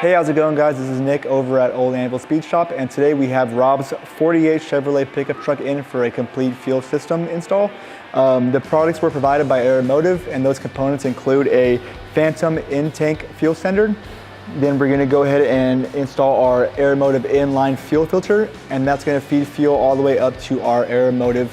Hey, how's it going, guys? This is Nick over at Old Anvil Speed Shop, and today we have Rob's 48 Chevrolet pickup truck in for a complete fuel system install. The products were provided by Aeromotive, and those components include a Phantom in-tank fuel sender. Then we're gonna go ahead and install our Aeromotive inline fuel filter, and that's gonna feed fuel all the way up to our Aeromotive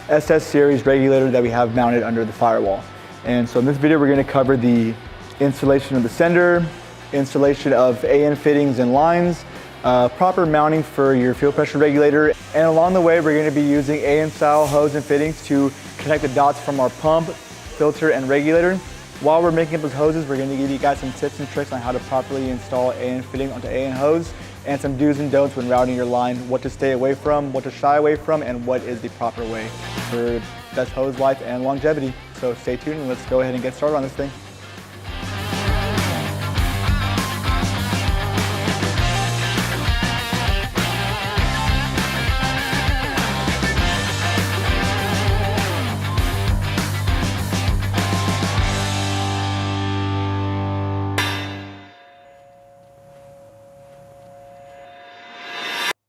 SS series regulator that we have mounted under the firewall. And so in this video, we're gonna cover the installation of the sender, installation of AN fittings and lines, proper mounting for your fuel pressure regulator, and along the way we're going to be using AN style hose and fittings to connect the dots from our pump, filter, and regulator. While we're making up those hoses, we're going to give you guys some tips and tricks on how to properly install AN fitting onto AN hose, and some do's and don'ts when routing your line, what to stay away from, what to shy away from, and what is the proper way for best hose life and longevity. So stay tuned and let's go ahead and get started on this thing.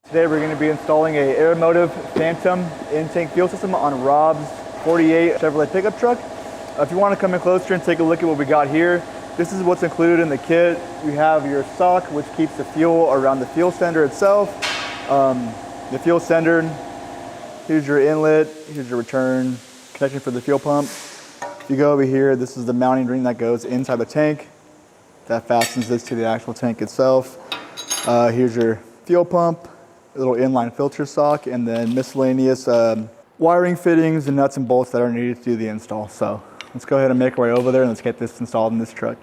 Today we're going to be installing a Aeromotive Phantom in-tank fuel system on Rob's 48 Chevrolet pickup truck. If you want to come in closer and take a look at what we got here, this is what's included in the kit. We have your sock, which keeps the fuel around the fuel sender itself. The fuel sender, here's your inlet, here's your return connection for the fuel pump. If you go over here, this is the mounting ring that goes inside the tank. That fastens this to the actual tank itself. Here's your fuel pump, a little inline filter sock, and then miscellaneous wiring fittings and nuts and bolts that are needed to do the install. So let's go ahead and make our way over there and let's get this installed in this truck.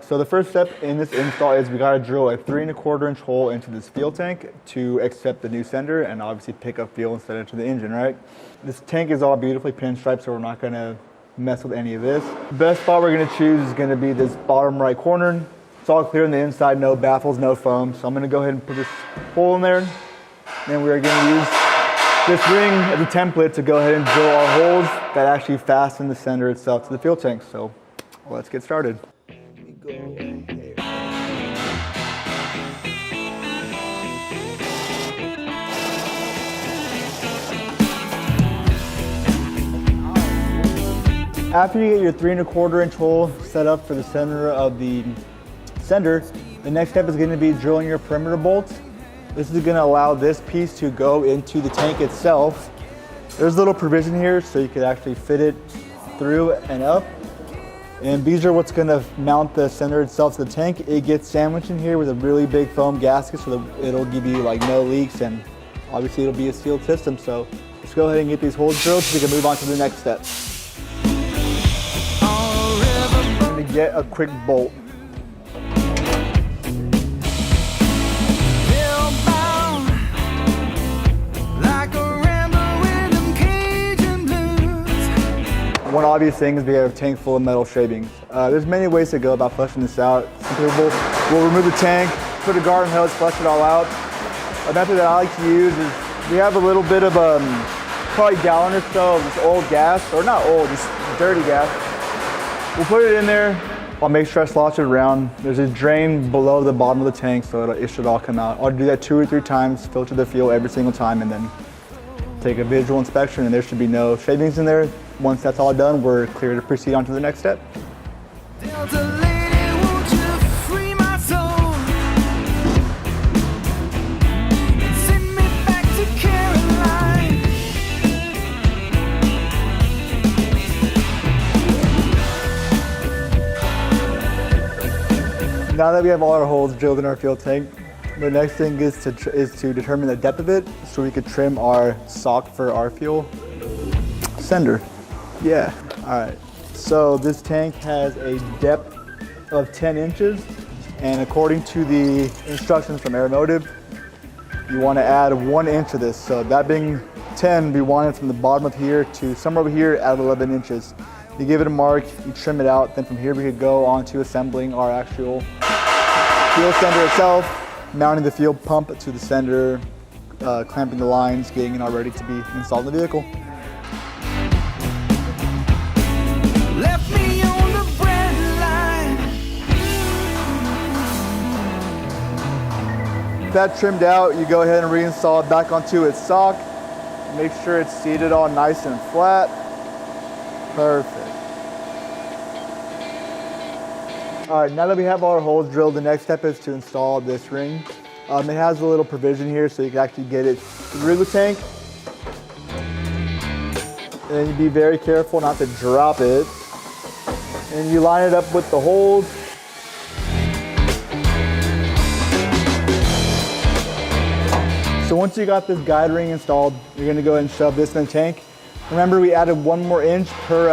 So the first step in this install is we gotta drill a 3 1/4 inch hole into this fuel tank to accept the new sender and obviously pick up fuel instead of to the engine, right? This tank is all beautifully pinstriped, so we're not gonna mess with any of this. The best spot we're gonna choose is gonna be this bottom right corner. It's all clear on the inside, no baffles, no foam. So I'm gonna go ahead and put this hole in there. Then we're going to use this ring as a template to go ahead and drill our holes that actually fasten the sender itself to the fuel tank. So let's get started. After you get your 3 1/4 inch hole set up for the center of the sender, the next step is going to be drilling your perimeter bolts. This is going to allow this piece to go into the tank itself. There's a little provision here so you could actually fit it through and up. And these are what's going to mount the sender itself to the tank. It gets sandwiched in here with a really big foam gasket so that it'll give you like no leaks, and obviously it'll be a sealed system. So let's go ahead and get these holes drilled so we can move on to the next step. I'm going to get a quick bolt. One obvious thing is we have a tank full of metal shavings. There's many ways to go about flushing this out. Some people will remove the tank, put a garden hose, flush it all out. A method that I like to use is we have a little bit of probably a gallon or so of this old gas, or not old, just dirty gas. We'll put it in there. I'll make sure I slosh it around. There's a drain below the bottom of the tank, so it should all come out. I'll do that 2 or 3 times, filter the fuel every single time, and then take a visual inspection, and there should be no shavings in there. Once that's all done, we're clear to proceed on to the next step. Now that we have all our holes drilled in our fuel tank, the next thing is to determine the depth of it so we could trim our sock for our fuel sender. Yeah, all right. So this tank has a depth of 10 inches, and according to the instructions from Aeromotive, you want to add 1 inch of this. So that being 10, we want it from the bottom of here to somewhere over here at 11 inches. You give it a mark, you trim it out, then from here we could go on to assembling our actual fuel sender itself, mounting the fuel pump to the sender, clamping the lines, getting it all ready to be installed in the vehicle. that trimmed out, you go ahead and reinstall it back onto its sock. Make sure it's seated all nice and flat. Perfect. All right, now that we have all our holes drilled, the next step is to install this ring. It has a little provision here so you can actually get it through the tank. And you be very careful not to drop it. And you line it up with the holes. So once you got this guide ring installed, you're gonna go ahead and shove this in the tank. Remember, we added 1 more inch per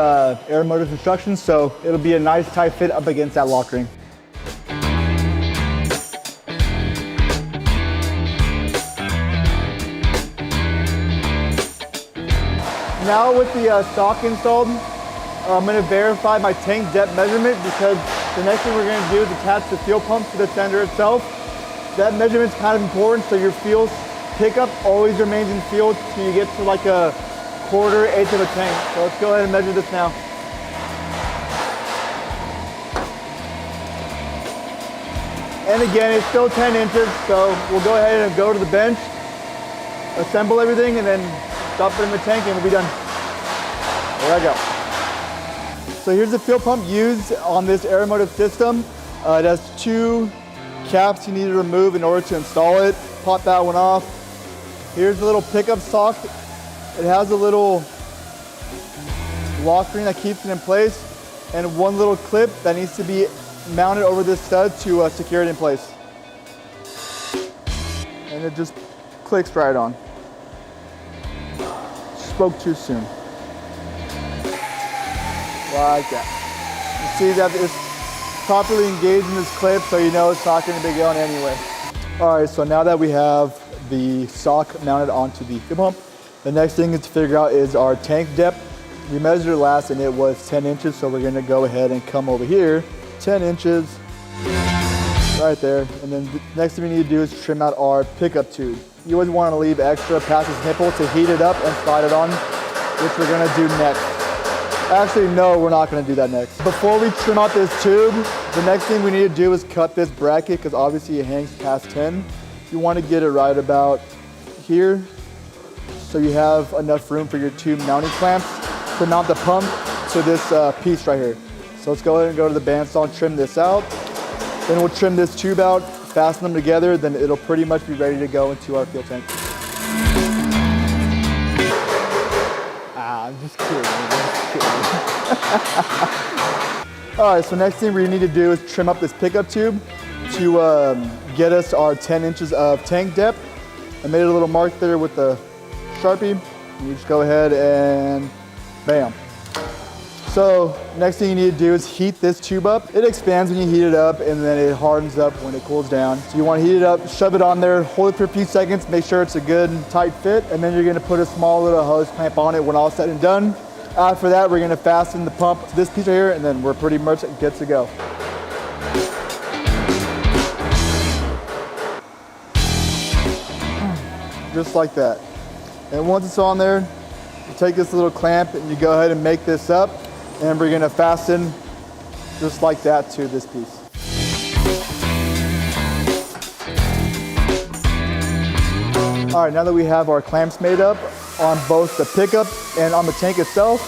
Aeromotive instructions, so it'll be a nice tight fit up against that lock ring. Now with the stock installed, I'm gonna verify my tank depth measurement, because the next thing we're gonna do is attach the fuel pump to the tender itself. That measurement's kind of important, so your fuel pickup always remains in field till you get to like a 1/4 of a tank. So let's go ahead and measure this now. And again, it's still 10 inches, so we'll go ahead and go to the bench, assemble everything, and then dump it in the tank and we'll be done. There I go. So here's the fuel pump used on this Aeromotive system. It has 2 caps you need to remove in order to install it. Pop that one off. Here's the little pickup sock. It has a little lock ring that keeps it in place, and 1 little clip that needs to be mounted over this stud to secure it in place. And it just clicks right on. Spoke too soon. Like that. You see that it's properly engaged in this clip, so you know it's not going to be going anywhere. All right, so now that we have the sock mounted onto the fuel pump, the next thing to figure out is our tank depth. We measured it last and it was 10 inches, so we're going to go ahead and come over here, 10 inches, right there. And then the next thing we need to do is trim out our pickup tube. You always want to leave extra past this nipple to heat it up and slide it on, which we're going to do next. Actually, no, we're not going to do that next. Before we trim out this tube, the next thing we need to do is cut this bracket, because obviously it hangs past 10. You want to get it right about here, so you have enough room for your 2 mounting clamps to mount the pump to this piece right here. So let's go ahead and go to the bandsaw and trim this out. Then we'll trim this tube out, fasten them together, then it'll pretty much be ready to go into our fuel tank. I'm just kidding. All right, so next thing we need to do is trim up this pickup tube to get us our 10 inches of tank depth. I made a little mark there with the Sharpie. You just go ahead and bam. So next thing you need to do is heat this tube up. It expands when you heat it up, and then it hardens up when it cools down. So you want to heat it up, shove it on there, hold it for a few seconds, make sure it's a good and tight fit, and then you're going to put a small little hose clamp on it when all said and done. After that, we're going to fasten the pump to this piece right here, and then we're pretty much good to go. Just like that. And once it's on there, you take this little clamp and you go ahead and make this up, and we're gonna fasten just like that to this piece. All right, now that we have our clamps made up on both the pickup and on the tank itself,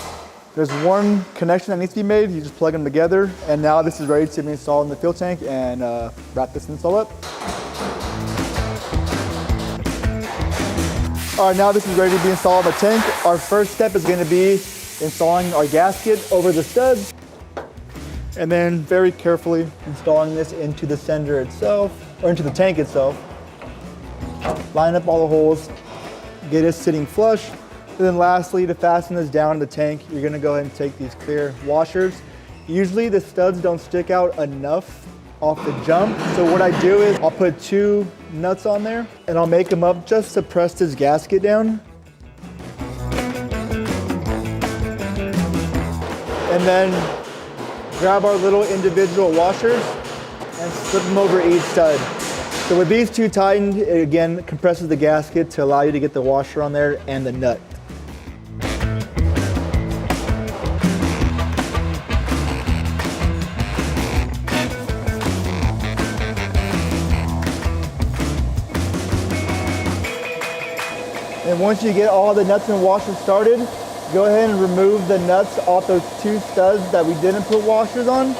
there's 1 connection that needs to be made. You just plug them together, and now this is ready to be installed in the fuel tank and wrap this install up. All right, now this is ready to be installed in the tank. Our first step is going to be installing our gasket over the studs, and then very carefully installing this into the sender itself, or into the tank itself. Line up all the holes, get it sitting flush. And then lastly, to fasten this down to the tank, you're going to go ahead and take these clear washers. Usually the studs don't stick out enough off the jump, so what I do is I'll put 2 nuts on there and I'll make them up just to press this gasket down. And then grab our little individual washers and slip them over each stud. So with these 2 tightened, it again compresses the gasket to allow you to get the washer on there and the nut. then once you get all the nuts and washers started, go ahead and remove the nuts off those 2 studs that we didn't put washers on.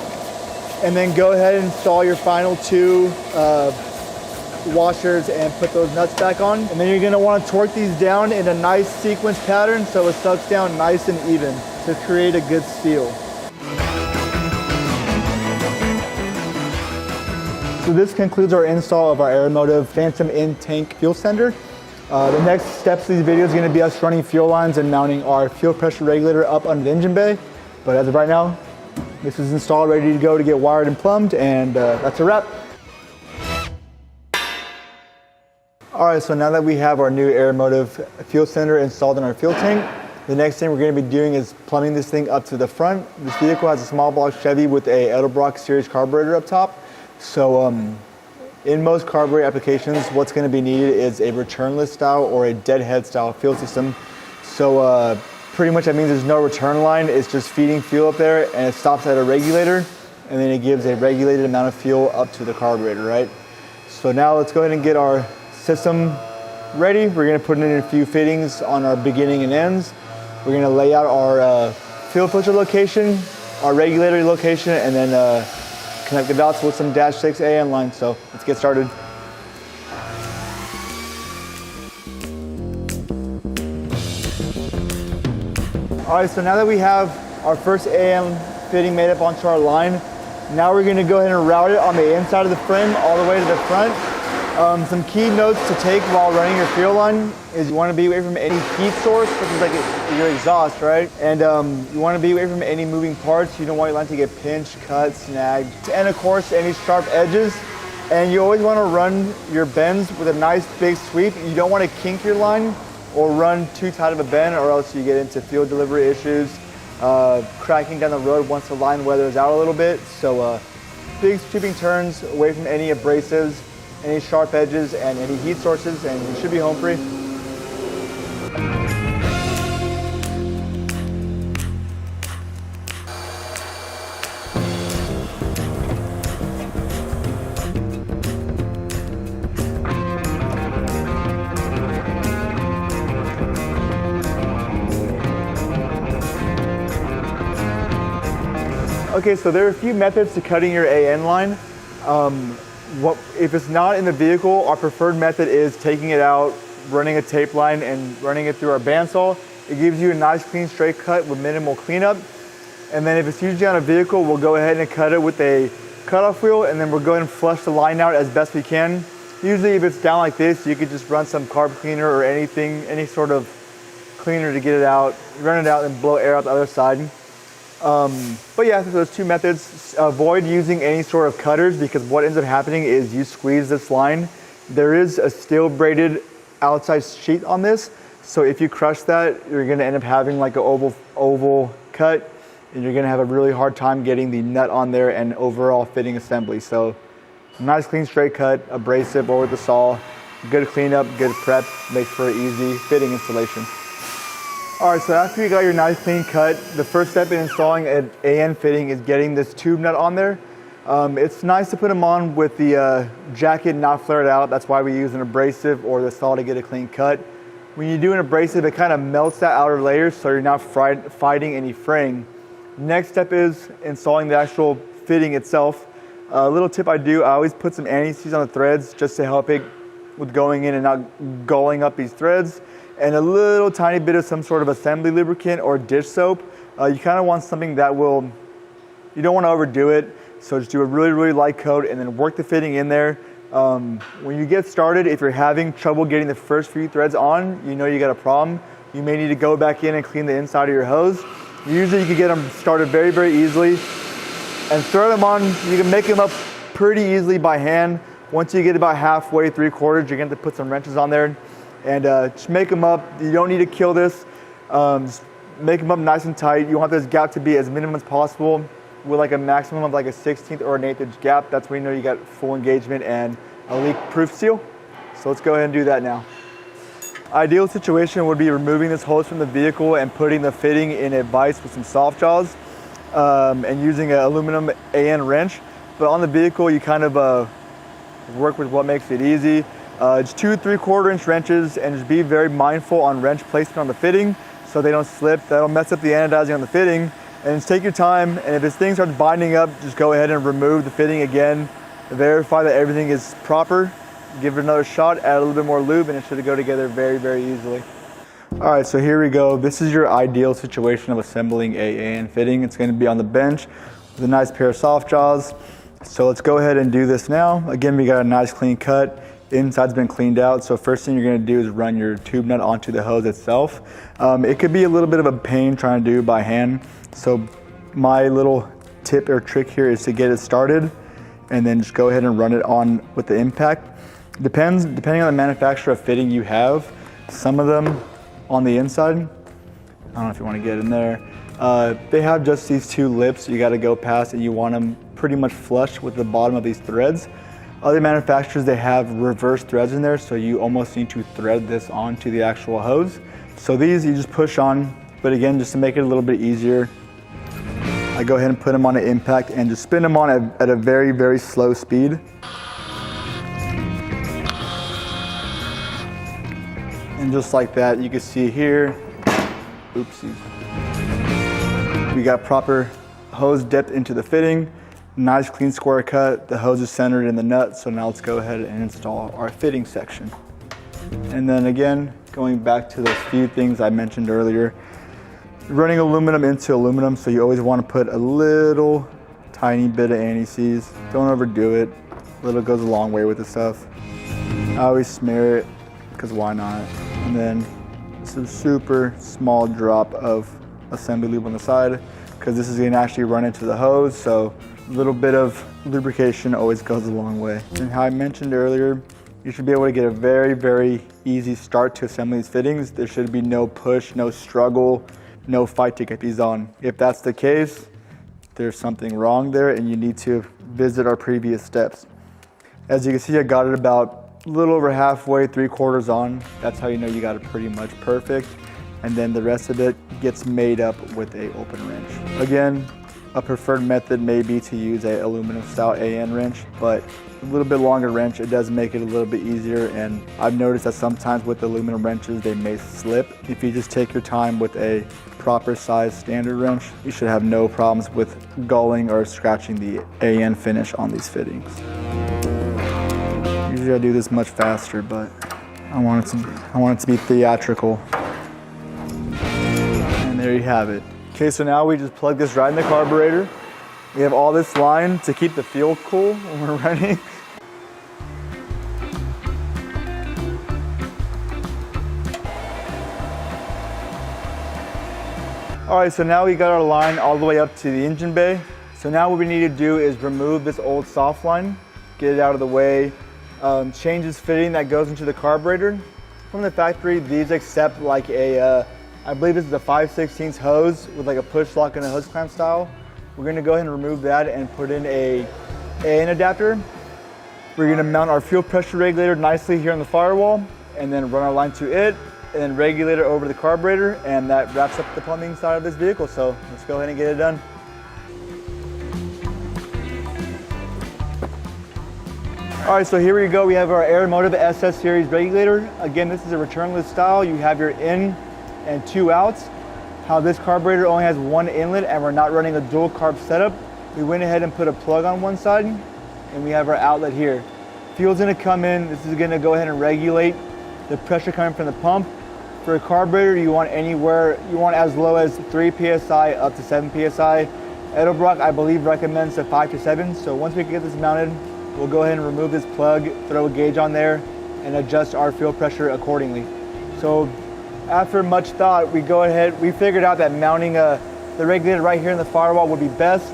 And then go ahead and install your final 2 washers and put those nuts back on. And then you're gonna wanna torque these down in a nice sequence pattern so it sucks down nice and even to create a good seal. So this concludes our install of our Aeromotive Phantom in-tank fuel sender. The next steps of these videos is going to be us running fuel lines and mounting our fuel pressure regulator up under the engine bay. But as of right now, this is installed, ready to go to get wired and plumbed, and that's a wrap. All right, so now that we have our new Aeromotive fuel sender installed in our fuel tank, the next thing we're going to be doing is plumbing this thing up to the front. This vehicle has a small block Chevy with a Edelbrock series carburetor up top. So in most carburetor applications, what's going to be needed is a returnless style or a deadhead style fuel system. So pretty much that means there's no return line. It's just feeding fuel up there, and it stops at a regulator, and then it gives a regulated amount of fuel up to the carburetor, right? So now let's go ahead and get our system ready. We're going to put in a few fittings on our beginning and ends. We're going to lay out our fuel filter location, our regulator location, and then connect the dots with some dash 6 AN lines. So let's get started. All right, so now that we have our first AN fitting made up onto our line, now we're going to go ahead and route it on the inside of the frame all the way to the front. Some key notes to take while running your fuel line is you want to be away from any heat source, such as like your exhaust, right? And you want to be away from any moving parts. You don't want your line to get pinched, cut, snagged, and of course any sharp edges. And you always want to run your bends with a nice big sweep. You don't want to kink your line or run too tight of a bend, or else you get into fuel delivery issues, cracking down the road once the line weathers out a little bit. So big sweeping turns away from any abrasives, any sharp edges, and any heat sources, and you should be home free. Okay, so there are a few methods to cutting your AN line. If it's not in the vehicle, our preferred method is taking it out, running a tape line, and running it through our bandsaw. It gives you a nice, clean, straight cut with minimal cleanup. And then if it's usually on a vehicle, we'll go ahead and cut it with a cutoff wheel, and then we'll go ahead and flush the line out as best we can. Usually if it's down like this, you could just run some carb cleaner or anything, any sort of cleaner to get it out, run it out and blow air out the other side. But yeah, so those 2 methods. Avoid using any sort of cutters, because what ends up happening is you squeeze this line. There is a steel braided outside sheet on this, so if you crush that, you're going to end up having like an oval cut, and you're going to have a really hard time getting the nut on there and overall fitting assembly. So nice, clean, straight cut, abrasive or with the saw, good cleanup, good prep, makes for an easy fitting installation. All right, so after you got your nice clean cut, the first step in installing an AN fitting is getting this tube nut on there. It's nice to put them on with the jacket not flared out. That's why we use an abrasive or the saw to get a clean cut. When you do an abrasive, it kind of melts that outer layer, so you're not fighting any fraying. Next step is installing the actual fitting itself. A little tip I always put some anti-seize on the threads just to help it with going in and not gulling up these threads. And a little tiny bit of some sort of assembly lubricant or dish soap. You kind of want something that you don't want to overdo it, so just do a really, really light coat and then work the fitting in there. When you get started, if you're having trouble getting the first few threads on, you know you got a problem. You may need to go back in and clean the inside of your hose. Usually you can get them started very, very easily and throw them on. You can make them up pretty easily by hand. Once you get about halfway, 3/4, you're going to put some wrenches on there. And just make them up. You don't need to kill this. Just make them up nice and tight. You want this gap to be as minimum as possible with like a maximum of like a 1/16 or an 1/8 inch gap. That's when you know you got full engagement and a leak-proof seal. So let's go ahead and do that now. Ideal situation would be removing this hose from the vehicle and putting the fitting in a vise with some soft jaws and using an aluminum AN wrench. But on the vehicle, you kind of work with what makes it easy. Just 2 3/4-inch wrenches, and just be very mindful on wrench placement on the fitting so they don't slip. That'll mess up the anodizing on the fitting. And just take your time, and if this thing starts binding up, just go ahead and remove the fitting again. Verify that everything is proper. Give it another shot, add a little bit more lube, and it should go together very, very easily. All right, so here we go. This is your ideal situation of assembling a AN fitting. It's going to be on the bench with a nice pair of soft jaws. So let's go ahead and do this now. Again, we got a nice clean cut. The inside's been cleaned out. So first thing you're going to do is run your tube nut onto the hose itself. It could be a little bit of a pain trying to do by hand. So my little tip or trick here is to get it started and then just go ahead and run it on with the impact. Depending on the manufacturer of fitting you have, some of them on the inside, I don't know if you want to get in there, they have just these 2 lips you got to go past, and you want them pretty much flush with the bottom of these threads. Other manufacturers, they have reverse threads in there, so you almost need to thread this onto the actual hose. So these you just push on, but again, just to make it a little bit easier, I go ahead and put them on an impact and just spin them on at a very, very slow speed. And just like that, you can see here, oopsies. We got proper hose depth into the fitting, nice clean square cut. The hose is centered in the nut, so now let's go ahead and install our fitting section. And then again, going back to those few things I mentioned earlier, running aluminum into aluminum, so you always want to put a little tiny bit of anti-seize. Don't overdo it. A little goes a long way with this stuff. I always smear it, because why not? And then some super small drop of assembly lube on the side, because this is going to actually run into the hose, so a little bit of lubrication always goes a long way. And how I mentioned earlier, you should be able to get a very, very easy start to assembling these fittings. There should be no push, no struggle, no fight to get these on. If that's the case, there's something wrong there and you need to visit our previous steps. As you can see, I got it about a little over halfway, 3/4 on. That's how you know you got it pretty much perfect. And then the rest of it gets made up with a open wrench. Again, a preferred method may be to use a aluminum style AN wrench, but a little bit longer wrench, it does make it a little bit easier. And I've noticed that sometimes with aluminum wrenches, they may slip. If you just take your time with a proper size standard wrench, you should have no problems with gulling or scratching the AN finish on these fittings. Usually I do this much faster, but I want it to be theatrical. And there you have it. Okay, so now we just plug this right in the carburetor. We have all this line to keep the fuel cool when we're running. All right, so now we got our line all the way up to the engine bay. So now what we need to do is remove this old soft line, get it out of the way, change this fitting that goes into the carburetor. From the factory, these accept like a, I believe this is a 5/16 hose with like a push lock and a hose clamp style. We're gonna go ahead and remove that and put in a AN adapter. We're gonna mount our fuel pressure regulator nicely here on the firewall and then run our line to it and then regulate it over the carburetor, and that wraps up the plumbing side of this vehicle. So let's go ahead and get it done. All right, so here we go. We have our Aeromotive SS series regulator. Again, this is a returnless style. You have your in and 2 outs. How this carburetor only has 1 inlet and we're not running a dual carb setup, we went ahead and put a plug on one side and we have our outlet here. Fuel's gonna come in. This is gonna go ahead and regulate the pressure coming from the pump. For a carburetor, you want as low as 3 PSI up to 7 PSI. Edelbrock, I believe, recommends a 5 to 7. So once we get this mounted, we'll go ahead and remove this plug, throw a gauge on there, and adjust our fuel pressure accordingly. So after much thought, we figured out that mounting the regulator right here in the firewall would be best.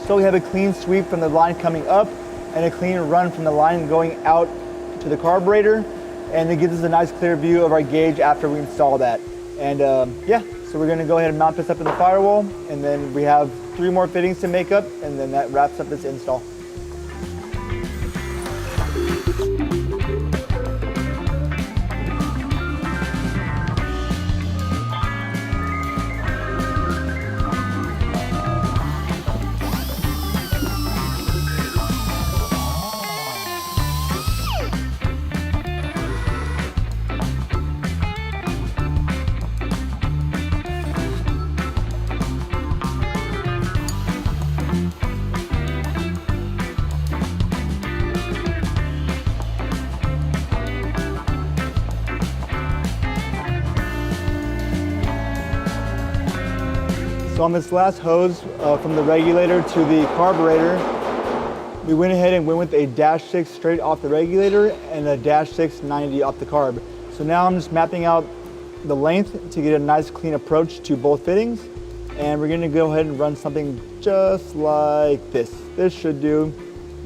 So we have a clean sweep from the line coming up and a clean run from the line going out to the carburetor. And it gives us a nice clear view of our gauge after we install that. And yeah, so we're gonna go ahead and mount this up in the firewall, and then we have 3 more fittings to make up, and then that wraps up this install. So on this last hose from the regulator to the carburetor, we went ahead and went with a -6 straight off the regulator and a -6 90 off the carb. So now I'm just mapping out the length to get a nice clean approach to both fittings. And we're gonna go ahead and run something just like this. This should do.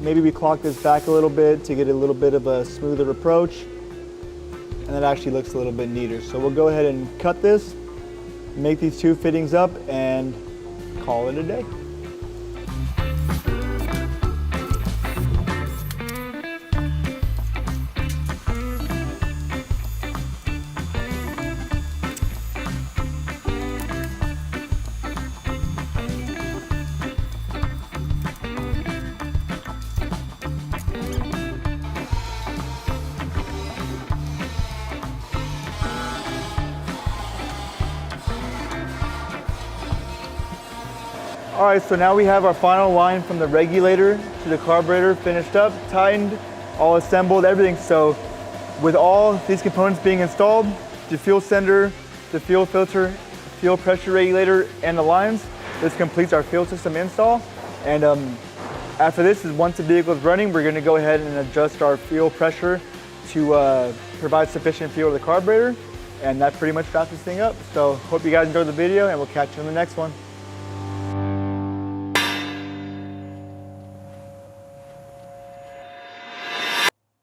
Maybe we clock this back a little bit to get a little bit of a smoother approach. And that actually looks a little bit neater. So we'll go ahead and cut this, make these two fittings up, and call it a day. All right, so now we have our final line from the regulator to the carburetor finished up, tightened, all assembled, everything. So with all these components being installed, the fuel sender, the fuel filter, fuel pressure regulator, and the lines, this completes our fuel system install. And after this, once the vehicle is running, we're gonna go ahead and adjust our fuel pressure to provide sufficient fuel to the carburetor. And that pretty much wraps this thing up. So hope you guys enjoyed the video, and we'll catch you in the next one.